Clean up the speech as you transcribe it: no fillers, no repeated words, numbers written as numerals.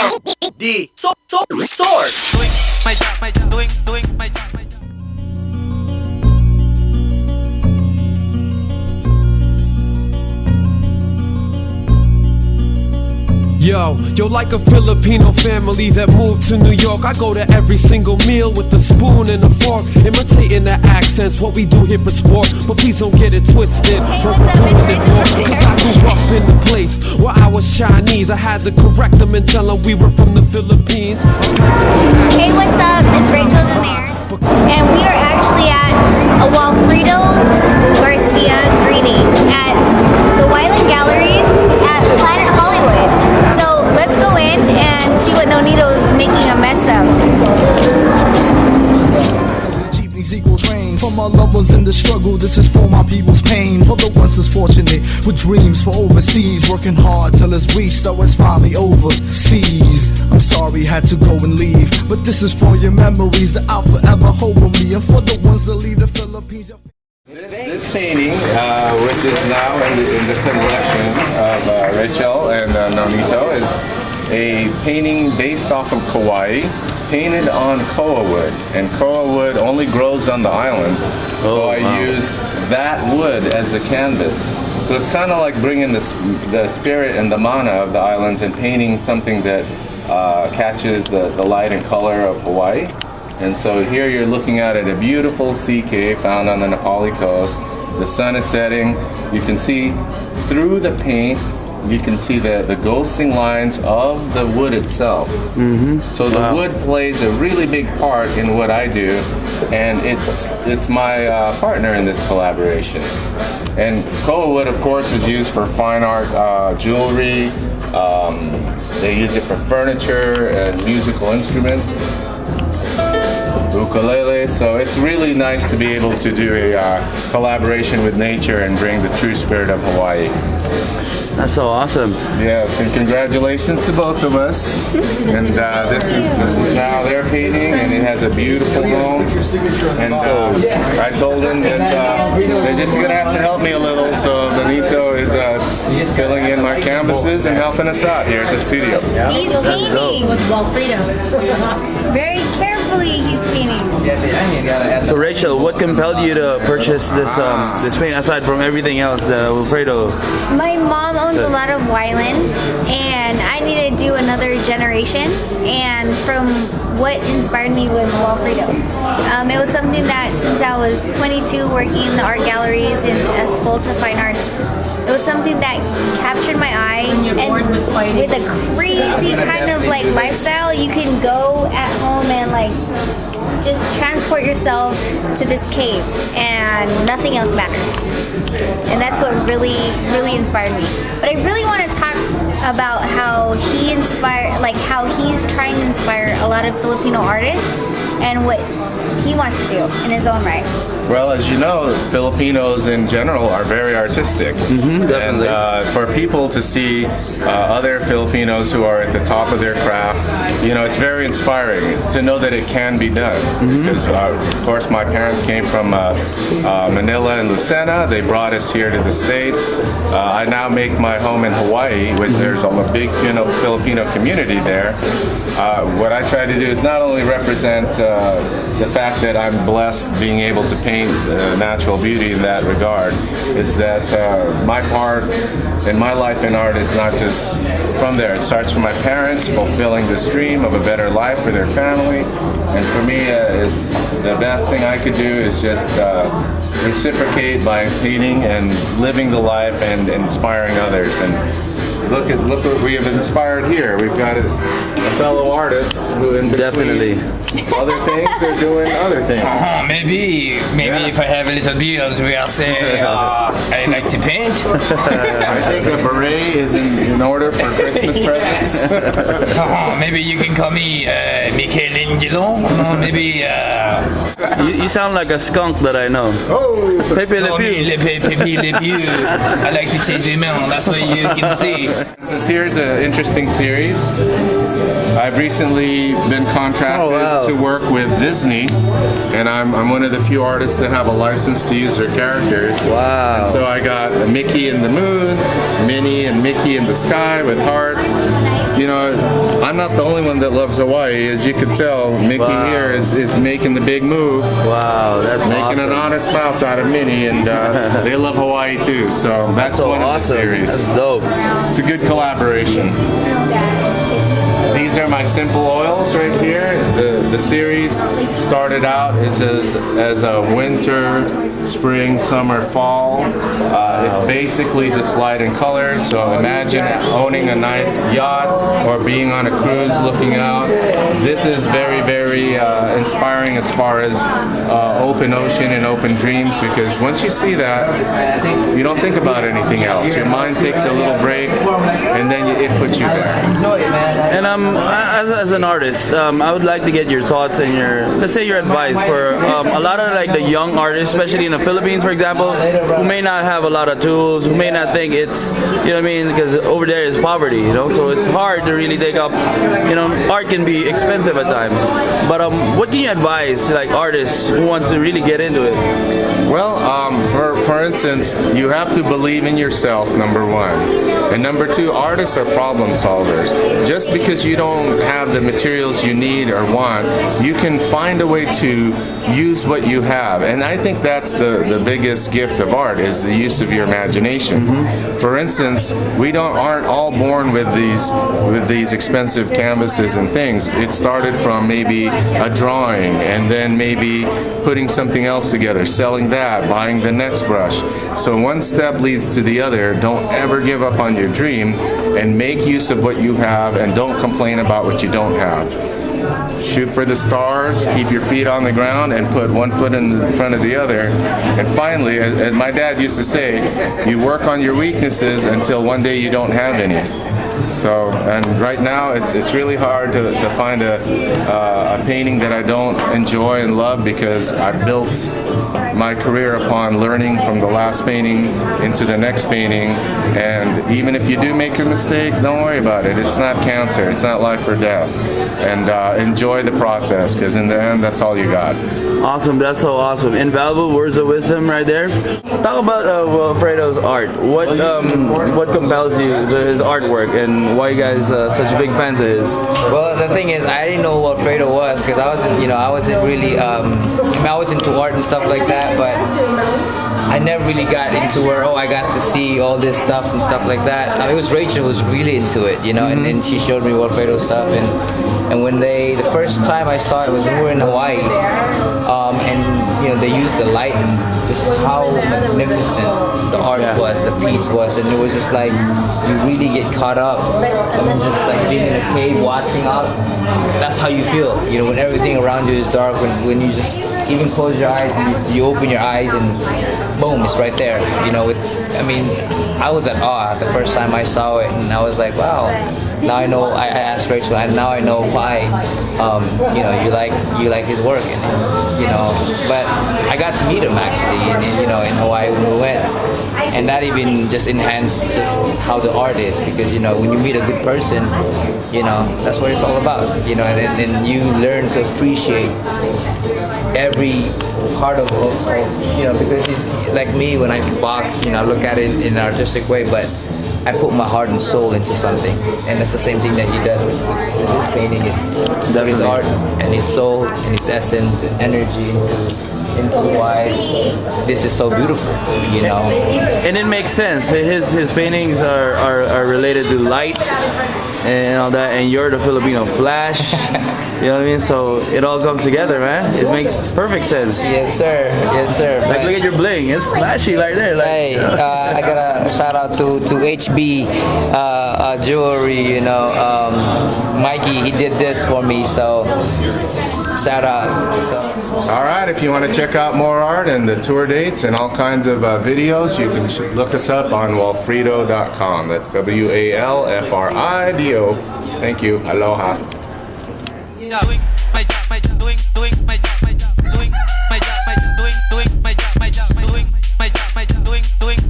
The source. Doing my job, doing my job. Yo, like a Filipino family that moved to New York, I go to every single meal with a spoon and a fork, imitating the accents, what we do here for sport. But please don't get it twisted, what we're doing it more, cause I grew up in the place where I was Chinese. I had to correct them and tell them we were from the Philippines. Hey, what's up? It's Rachel Donaire, and we are actually at a Wafrido Garcia greeting at the Wyland Galleries at Planet Hollywood. So let's go in and see what Nonito is making a mess of. For my lovers in the struggle, this is for my people's pain. For the ones that's fortunate with dreams for overseas, working hard till it's reached, so it's finally overseas. I'm sorry, had to go and leave, but this is for your memories that I'll forever hold with me, and for the ones that leave the Philippines. This painting, which is now in the collection of Rachel and Nonito, is a painting based off of Kauai, painted on koa wood, and koa wood only grows on the islands, so I use that wood as the canvas. So it's kind of like bringing the spirit and the mana of the islands and painting something that catches the light and color of Hawaii. And so here you're looking at a beautiful sea cave found on the Nepali coast. The sun is setting. You can see through the paint, you can see the ghosting lines of the wood itself. So the wood plays a really big part in what I do, and it's my partner in this collaboration. And koa wood, of course, is used for fine art jewelry. They use it for furniture and musical instruments. Ukulele, so it's really nice to be able to do a collaboration with nature and bring the true spirit of Hawaii. That's so awesome. Yes, and congratulations to both of us. And this is now their painting, and it has a beautiful home. And I told them that they're just gonna have to help me a little. So Nonito is filling in my canvases and helping us out here at the studio. He's painting with Wafrido. Very carefully, he's painting. So Rachel, what compelled you to purchase this paint aside from everything else, Wafrido? My mom owns a lot of Wyland, and I needed to do another generation, and from what inspired me was Wafrido. It was something that since I was 22 working in the art galleries in Escolta Fine Arts, it was something that captured my eye, and with a crazy kind of like lifestyle, you can go at home and like just transport yourself to this cave and nothing else mattered. And that's what really inspired me. But I really want to talk about how he's trying to inspire a lot of Filipino artists and what he wants to do in his own right. Well, as you know, Filipinos in general are very artistic. Definitely. And for people to see other Filipinos who are at the top of their craft, it's very inspiring to know that it can be done. Because, of course, my parents came from Manila and Lucena. They brought us here to the States. I now make my home in Hawaii, which there's a big Filipino community there. What I try to do is not only represent the fact that I'm blessed being able to paint natural beauty in that regard, is that my part in my life in art is not just from there. It starts from my parents fulfilling this dream of a better life for their family, and for me the best thing I could do is just reciprocate by painting and living the life and inspiring others. And look what we have inspired here. We've got a fellow artist who in Definitely. other things are doing other things. Maybe if I have a little beard, we'll say I like to paint. I think a beret is in order for Christmas presents. Maybe you can call me Michelangelo. Maybe. You sound like a skunk that I know. Oh! Pepe Le Call me Pew. Le Pew. I like to chase women. That's what you can see. Since here's an interesting series, I've recently been contracted to work with Disney, and I'm one of the few artists that have a license to use their characters. Wow. And so I got Mickey in the moon, Minnie and Mickey in the sky with hearts. I'm not the only one that loves Hawaii. As you can tell, Mickey here is making the big move. Wow, that's making awesome. an honest mouse out of Minnie, and they love Hawaii too. So that's so one awesome. of the series. That's dope. It's a good collaboration. These are my simple oils right here. The series started out as a winter, spring, summer, fall. It's basically just light in color. So imagine owning a nice yacht or being on a cruise looking out. This is very, very inspiring as far as open ocean and open dreams, because once you see that, you don't think about anything else. Your mind takes a little break, and then it puts you there. And as an artist, I would like to get your thoughts and let's say your advice for a lot of like the young artists, especially in the Philippines, for example, who may not have a lot of tools, who may not think it's, you know what I mean, because over there is poverty, you know, so it's hard to really take up, you know, art can be expensive at times. But what can you advise like artists who wants to really get into it? Well, for instance, you have to believe in yourself, number one. And number two, artists are problem solvers. Just because you don't have the materials you need or want, you can find a way to use what you have. And I think that's the biggest gift of art, is the use of your imagination. For instance, we aren't all born with these expensive canvases and things. It started from maybe a drawing, and then maybe putting something else together, selling that, buying the next brush. So one step leads to the other. Don't ever give up on your dream, and make use of what you have, and don't complain about what you don't have. Shoot for the stars, keep your feet on the ground, and put one foot in front of the other. And finally, as my dad used to say, you work on your weaknesses until one day you don't have any. So, and right now it's really hard to find a painting that I don't enjoy and love, because I built my career upon learning from the last painting into the next painting. And even if you do make a mistake, don't worry about it. It's not cancer. It's not life or death. And enjoy the process, because in the end, that's all you got. Awesome, that's so awesome. Invaluable words of wisdom right there. Talk about Wafrido's art. What compels you to his artwork, and why you guys such big fans of his? Well, the thing is, I didn't know what Wafrido was, because I wasn't really, I was into art and stuff like that, but I never really got into where, I got to see all this stuff and stuff like that. It was Rachel who was really into it, you know, and then she showed me Wafrido stuff, and when the first time I saw it was when we were in Hawaii, and you know, they used the light and just how magnificent the art was, the piece was, and it was just like you really get caught up. I mean, just like being in a cave watching out. That's how you feel, you know, when everything around you is dark. When you just even close your eyes, and you open your eyes, and boom, it's right there. You know, I was at awe the first time I saw it, and I was like, wow. Now I know. I asked Rachel, and now I know why. You know, you like his work, and you know. But I got to meet him actually, you know, in Hawaii when we went, and that even just enhanced just how the art is, because you know, when you meet a good person, you know, that's what it's all about. You know, and then you learn to appreciate every part of you know, because like me, when I box, you know, I look at it in an artistic way, but I put my heart and soul into something, and that's the same thing that he does with his painting. Is his art and his soul and his essence and energy into why this is so beautiful, you know. And it makes sense. His paintings are related to light and all that, and you're the Filipino Flash. You know what I mean? So it all comes together, man. It makes perfect sense. Yes, sir. Yes, sir. Like, look at your bling. It's flashy right there. Like, hey, I got a shout out to HB Jewelry. You know, Mikey, he did this for me. So shout out. So. All right, if you want to check out more art and the tour dates and all kinds of videos, you can look us up on Wafrido.com. That's WALFRIDO. Thank you. Aloha. Doing my job, doing my job, doing my job, doing my job, doing my job, doing my job, doing